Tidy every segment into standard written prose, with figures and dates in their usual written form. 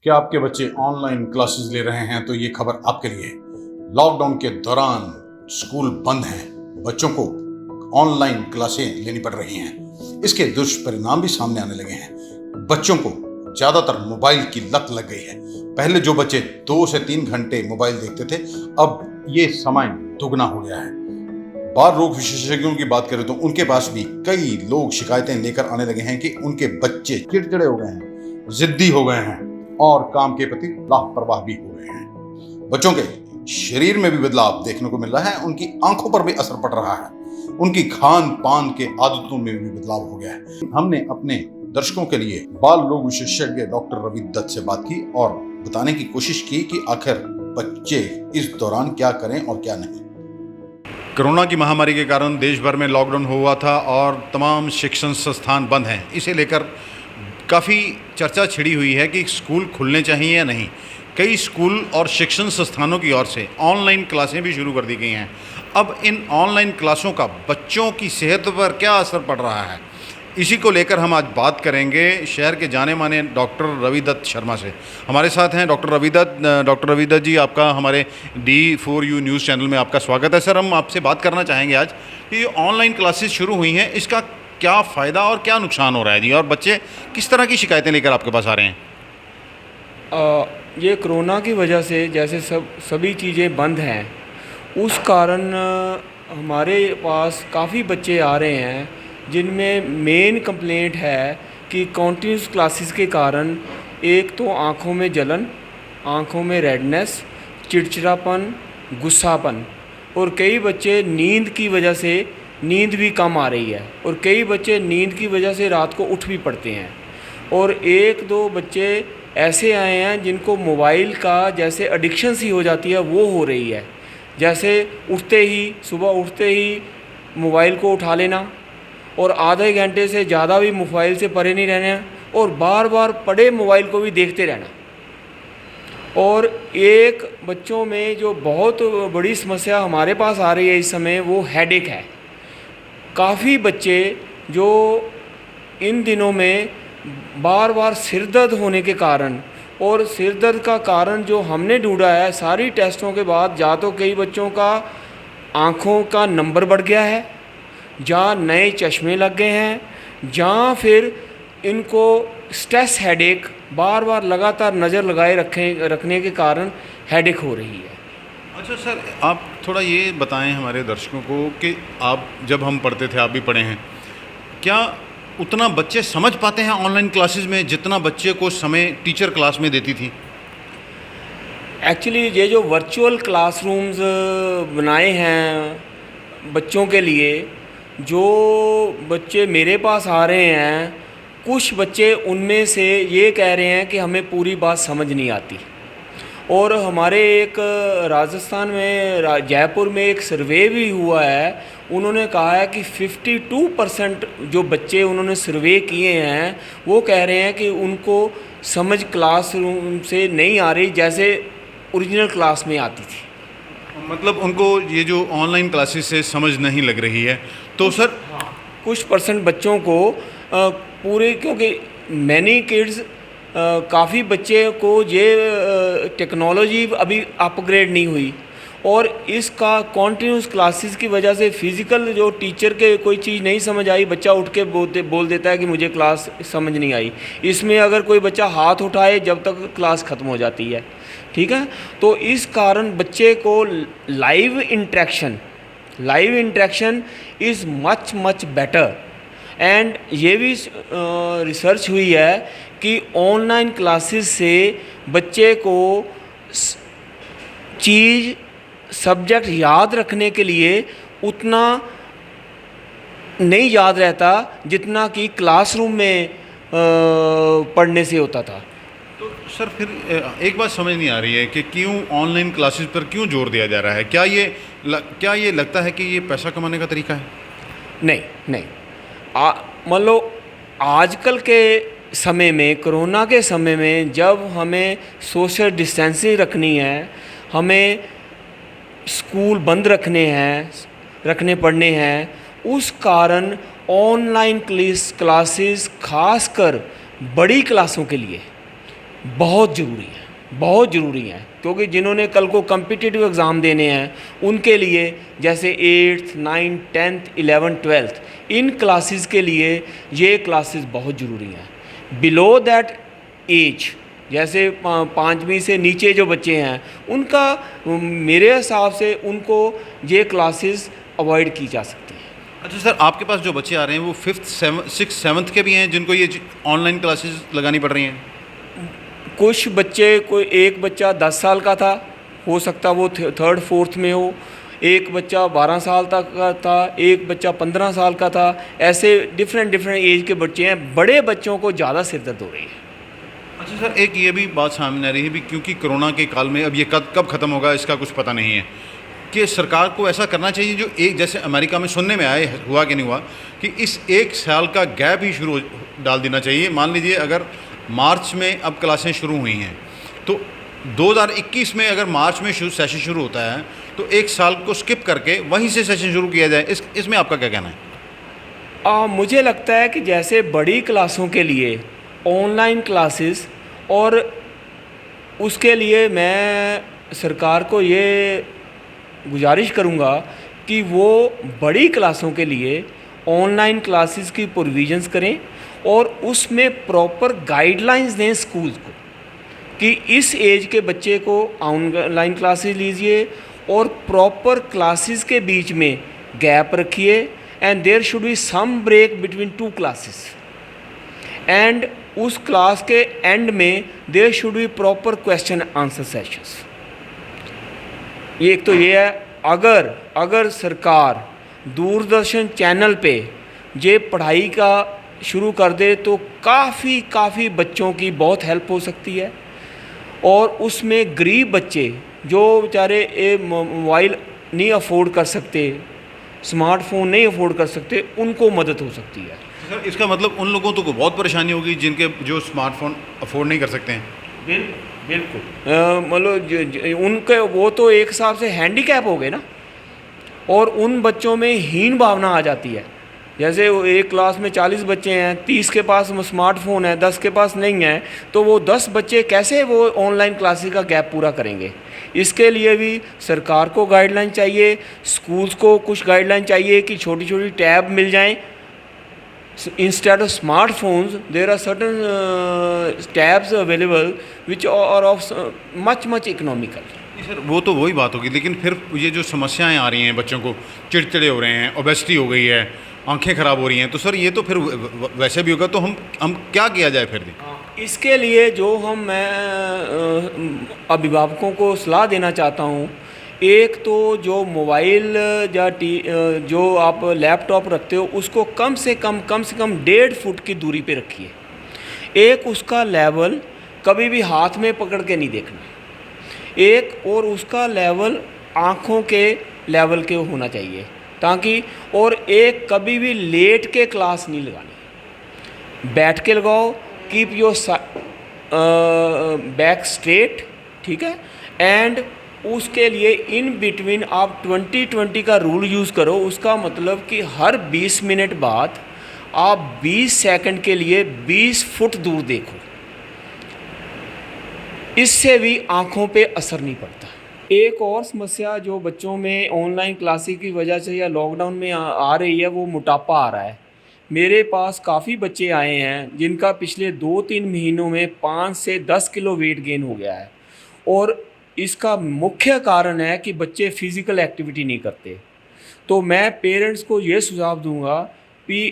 क्या आपके बच्चे ऑनलाइन क्लासेस ले रहे हैं? तो ये खबर आपके लिए है। लॉकडाउन के दौरान स्कूल बंद हैं, बच्चों को ऑनलाइन क्लासें लेनी पड़ रही हैं। इसके दुष्परिणाम भी सामने आने लगे हैं। बच्चों को ज्यादातर मोबाइल की लत लग गई है। पहले जो बच्चे 2 से 3 घंटे मोबाइल देखते थे, अब ये समय दुगना हो गया है। बाल रोग विशेषज्ञों की बात करें तो उनके पास भी कई लोग शिकायतें लेकर आने लगे हैं कि उनके बच्चे चिड़चिड़े हो गए हैं, जिद्दी हो गए हैं और काम के प्रति लापरवाह भी हो गए हैं। बच्चों के शरीर में भी बदलाव देखने को मिल रहा है, उनकी आंखों पर भी असर पड़ रहा है, उनकी खान पान के आदतों में भी बदलाव हो गया है। हमने अपने दर्शकों के लिए बाल रोग विशेषज्ञ डॉक्टर रवि दत्त से बात की और बताने की कोशिश की कि आखिर बच्चे इस दौरान क्या करें और क्या नहीं। कोरोना की महामारी के कारण देश भर में लॉकडाउन हुआ था और तमाम शिक्षण संस्थान बंद हैं। इसे लेकर काफ़ी चर्चा छिड़ी हुई है कि स्कूल खुलने चाहिए या नहीं। कई स्कूल और शिक्षण संस्थानों की ओर से ऑनलाइन क्लासें भी शुरू कर दी गई हैं। अब इन ऑनलाइन क्लासों का बच्चों की सेहत पर क्या असर पड़ रहा है, इसी को लेकर हम आज बात करेंगे शहर के जाने माने डॉक्टर रवि दत्त शर्मा से। हमारे साथ हैं डॉक्टर रवि दत्त। डॉक्टर रवि दत्त जी, आपका हमारे D4U न्यूज़ चैनल में आपका स्वागत है। सर, हम आपसे बात करना चाहेंगे आज कि ऑनलाइन क्लासेस शुरू हुई हैं, इसका क्या फ़ायदा और क्या नुकसान हो रहा है जी, और बच्चे किस तरह की शिकायतें लेकर आपके पास आ रहे हैं? ये कोरोना की वजह से जैसे सभी चीज़ें बंद हैं, उस कारण हमारे पास काफ़ी बच्चे आ रहे हैं जिनमें मेन कंप्लेंट है कि कॉन्टीन्यूस क्लासेस के कारण एक तो आँखों में जलन, आँखों में रेडनेस, चिड़चिड़ापन, गुस्सापन, और कई बच्चे नींद की वजह से नींद भी कम आ रही है, और कई बच्चे नींद की वजह से रात को उठ भी पड़ते हैं। और 1-2 बच्चे ऐसे आए हैं जिनको मोबाइल का जैसे एडिक्शन सी हो जाती है, वो हो रही है। जैसे सुबह उठते ही मोबाइल को उठा लेना और आधे घंटे से ज़्यादा भी मोबाइल से परे नहीं रहना, और बार बार पड़े मोबाइल को भी देखते रहना। और एक बच्चों में जो बहुत बड़ी समस्या हमारे पास आ रही है इस समय, वो हेडेक है। काफ़ी बच्चे जो इन दिनों में बार बार सिर दर्द होने के कारण, और सिर दर्द का कारण जो हमने ढूंढा है सारी टेस्टों के बाद, या तो कई बच्चों का आँखों का नंबर बढ़ गया है, या नए चश्मे लग गए हैं, या फिर इनको स्ट्रेस हेडेक बार बार लगातार नज़र लगाए रखने के कारण हेडेक हो रही है। अच्छा सर, आप थोड़ा ये बताएं हमारे दर्शकों को कि आप जब हम पढ़ते थे, आप भी पढ़े हैं, क्या उतना बच्चे समझ पाते हैं ऑनलाइन क्लासेस में जितना बच्चे को समय टीचर क्लास में देती थी? एक्चुअली ये जो वर्चुअल क्लासरूम्स बनाए हैं बच्चों के लिए, जो बच्चे मेरे पास आ रहे हैं, कुछ बच्चे उनमें से ये कह रहे हैं कि हमें पूरी बात समझ नहीं आती। और हमारे एक राजस्थान में जयपुर में एक सर्वे भी हुआ है, उन्होंने कहा है कि 52% जो बच्चे उन्होंने सर्वे किए हैं वो कह रहे हैं कि उनको समझ क्लासरूम से नहीं आ रही जैसे ओरिजिनल क्लास में आती थी। मतलब उनको ये जो ऑनलाइन क्लासेस से समझ नहीं लग रही है। तो सर, कुछ परसेंट बच्चों को पूरे, क्योंकि मैनी किड्स, काफ़ी बच्चे को ये टेक्नोलॉजी अभी अपग्रेड नहीं हुई, और इसका कॉन्टीन्यूस क्लासेस की वजह से फिज़िकल जो टीचर के कोई चीज़ नहीं समझ आई, बच्चा उठ के बोल देता है कि मुझे क्लास समझ नहीं आई। इसमें अगर कोई बच्चा हाथ उठाए जब तक क्लास ख़त्म हो जाती है, ठीक है। तो इस कारण बच्चे को live interaction is much better. And ये भी रिसर्च हुई है कि ऑनलाइन क्लासेस से बच्चे को सब्जेक्ट याद रखने के लिए उतना नहीं याद रहता जितना कि क्लासरूम में पढ़ने से होता था। तो सर, फिर एक बात समझ नहीं आ रही है कि क्यों ऑनलाइन क्लासेस पर क्यों जोर दिया जा रहा है? क्या ये लगता है कि ये पैसा कमाने का तरीका है? नहीं। मान लो आजकल के समय में, कोरोना के समय में, जब हमें सोशल डिस्टेंसिंग रखनी है, हमें स्कूल बंद रखने पड़ने हैं, उस कारण ऑनलाइन क्लासेस खासकर बड़ी क्लासों के लिए बहुत ज़रूरी है, बहुत ज़रूरी है, क्योंकि जिन्होंने कल को कम्पिटिटिव एग्ज़ाम देने हैं उनके लिए, जैसे 8th 9th 10th 11th 12th, इन क्लासेस के लिए ये क्लासेस बहुत ज़रूरी हैं। बिलो दैट एज, जैसे 5वीं से नीचे जो बच्चे हैं उनका मेरे हिसाब से उनको ये क्लासेस अवॉइड की जा सकती हैं। अच्छा सर, आपके पास जो बच्चे आ रहे हैं वो 5th 6th 7th के भी हैं जिनको ये ऑनलाइन क्लासेस लगानी पड़ रही हैं? कुछ बच्चे, कोई एक बच्चा 10 साल का था, हो सकता वो 3rd 4th में हो, एक बच्चा 12 साल तक का था, एक बच्चा 15 साल का था, ऐसे डिफरेंट एज के बच्चे हैं। बड़े बच्चों को ज़्यादा सिर दर्द हो रही है। अच्छा सर, एक ये भी बात सामने आ रही है भी, क्योंकि कोरोना के काल में अब ये कब ख़त्म होगा इसका कुछ पता नहीं है, कि सरकार को ऐसा करना चाहिए जो एक, जैसे अमेरिका में सुनने में आया, हुआ कि नहीं हुआ, कि इस 1 साल का गैप ही शुरू डाल देना चाहिए। मान लीजिए अगर मार्च में अब क्लासें शुरू हुई हैं तो 2021 में अगर मार्च में सेशन शुरू होता है तो 1 साल को स्किप करके वहीं से सेशन शुरू किया जाए। इसमें आपका क्या कहना है? मुझे लगता है कि जैसे बड़ी क्लासों के लिए ऑनलाइन क्लासेस, और उसके लिए मैं सरकार को ये गुजारिश करूँगा कि वो बड़ी क्लासों के लिए ऑनलाइन क्लासेस की प्रोविज़न्स करें और उसमें प्रॉपर गाइडलाइंस दें स्कूल्स को कि इस एज के बच्चे को ऑनलाइन क्लासेस लीजिए और प्रॉपर क्लासेस के बीच में गैप रखिए, and there should be some break between 2 classes, and उस क्लास के एंड में there should be proper question answer sessions. ये एक तो ये है। अगर सरकार दूरदर्शन चैनल पे ये पढ़ाई का शुरू कर दे तो काफ़ी बच्चों की बहुत हेल्प हो सकती है, और उसमें गरीब बच्चे जो बेचारे मोबाइल नहीं अफोर्ड कर सकते, स्मार्टफोन नहीं अफोर्ड कर सकते, उनको मदद हो सकती है। सर, इसका मतलब उन लोगों को बहुत परेशानी होगी जिनके जो स्मार्टफोन अफोर्ड नहीं कर सकते हैं। बिल्कुल, मतलब उनके वो तो एक हिसाब से हैंडीकैप हो गए ना, और उन बच्चों में हीन भावना आ जाती है। जैसे वो एक क्लास में 40 बच्चे हैं, 30 के पास स्मार्टफोन है, 10 के पास नहीं है, तो वो 10 बच्चे कैसे वो ऑनलाइन क्लासेस का गैप पूरा करेंगे? इसके लिए भी सरकार को गाइडलाइन चाहिए, स्कूल्स को कुछ गाइडलाइन चाहिए कि छोटी छोटी टैब मिल जाएं। Instead of smartphones, there are certain tabs available which are of much economical. Sir, वो तो वही बात होगी, लेकिन फिर ये जो समस्याएं आ रही हैं, बच्चों को चिड़चिड़े हो रहे हैं, ओबेसिटी हो गई है, आंखें ख़राब हो रही हैं, तो सर ये तो फिर वैसे भी होगा, तो हम क्या किया जाए फिर? इसके लिए जो मैं अभिभावकों को सलाह देना चाहता हूँ, एक तो जो मोबाइल या जो आप लैपटॉप रखते हो उसको कम से कम 1.5 फुट की दूरी पे रखिए। एक उसका लेवल कभी भी हाथ में पकड़ के नहीं देखना, एक और उसका लेवल आँखों के लेवल के होना चाहिए, ताकि, और एक कभी भी लेट के क्लास नहीं लगानी, बैठ के लगाओ। कीप योर बैक स्ट्रेट, ठीक है, एंड उसके लिए इन बिटवीन आप 20-20 का रूल यूज़ करो। उसका मतलब कि हर 20 मिनट बाद आप 20 सेकंड के लिए 20 फुट दूर देखो, इससे भी आँखों पे असर नहीं पड़ता। एक और समस्या जो बच्चों में ऑनलाइन क्लासेस की वजह से या लॉकडाउन में आ रही है, वो मोटापा आ रहा है। मेरे पास काफ़ी बच्चे आए हैं जिनका पिछले 2-3 महीनों में 5 से 10 किलो वेट गेन हो गया है, और इसका मुख्य कारण है कि बच्चे फ़िज़िकल एक्टिविटी नहीं करते। तो मैं पेरेंट्स को ये सुझाव दूंगा कि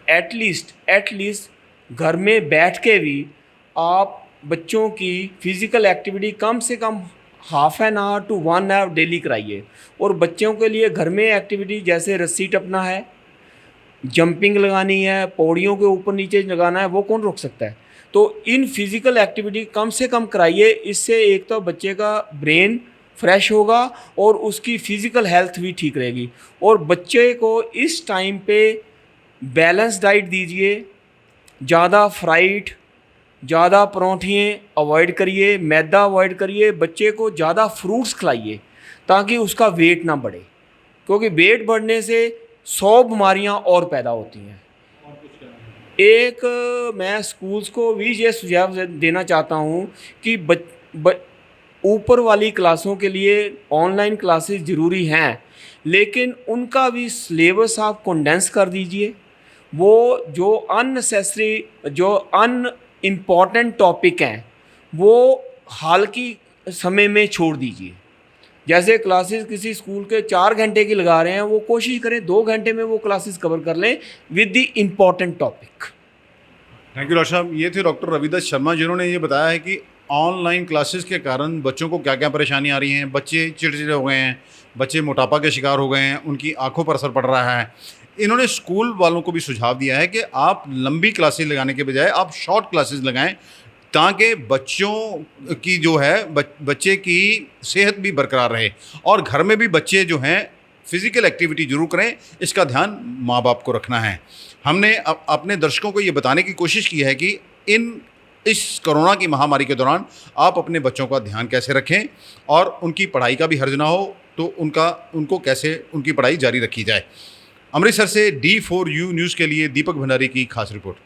एटलीस्ट घर में बैठ के भी आप बच्चों की फ़िज़िकल एक्टिविटी कम से कम ½ an hour to 1 hour daily कराइए। और बच्चों के लिए घर में एक्टिविटी जैसे रस्सी टपना है, जंपिंग लगानी है, पौड़ियों के ऊपर नीचे लगाना है, वो कौन रोक सकता है? तो इन फिज़िकल एक्टिविटी कम से कम कराइए। इससे एक तो बच्चे का ब्रेन फ्रेश होगा और उसकी फ़िज़िकल हेल्थ भी ठीक रहेगी। और बच्चे को इस टाइम पे बैलेंस डाइट दीजिए, ज़्यादा फ्राइड, ज़्यादा पराठे अवॉइड करिए, मैदा अवॉइड करिए। बच्चे को ज़्यादा फ्रूट्स खिलाइए ताकि उसका वेट ना बढ़े, क्योंकि वेट बढ़ने से 100 बीमारियां और पैदा होती हैं। एक मैं स्कूल्स को भी ये सुझाव देना चाहता हूँ कि ऊपर वाली क्लासों के लिए ऑनलाइन क्लासेस ज़रूरी हैं, लेकिन उनका भी सिलेबस आप कंडेंस कर दीजिए। वो जो अननेसेसरी जो अन इम्पॉर्टेंट टॉपिक हैं वो हाल की समय में छोड़ दीजिए। जैसे क्लासेस किसी स्कूल के 4 घंटे की लगा रहे हैं, वो कोशिश करें 2 घंटे में वो क्लासेस कवर कर लें with the important topic. Thank you doctor साहब। ये थे डॉक्टर रविदत्त शर्मा, जिन्होंने ये बताया है कि ऑनलाइन क्लासेस के कारण बच्चों को क्या क्या परेशानी आ रही हैं। बच्चे चिड़चिड़े हो गए हैं, बच्चे मोटापा के शिकार हो गए हैं, उनकी आंखों पर असर पड़ रहा है। इन्होंने स्कूल वालों को भी सुझाव दिया है कि आप लंबी क्लासेस लगाने के बजाय आप शॉर्ट क्लासेस लगाएं, ताकि बच्चों की जो है बच्चे की सेहत भी बरकरार रहे, और घर में भी बच्चे जो हैं फिज़िकल एक्टिविटी जरूर करें। इसका ध्यान माँ बाप को रखना है। हमने अपने दर्शकों को ये बताने की कोशिश की है कि इस कोरोना की महामारी के दौरान आप अपने बच्चों का ध्यान कैसे रखें और उनकी पढ़ाई का भी हर्ज ना हो, तो उनको कैसे उनकी पढ़ाई जारी रखी जाए। अमृतसर से D4U न्यूज़ के लिए दीपक भंडारी की खास रिपोर्ट।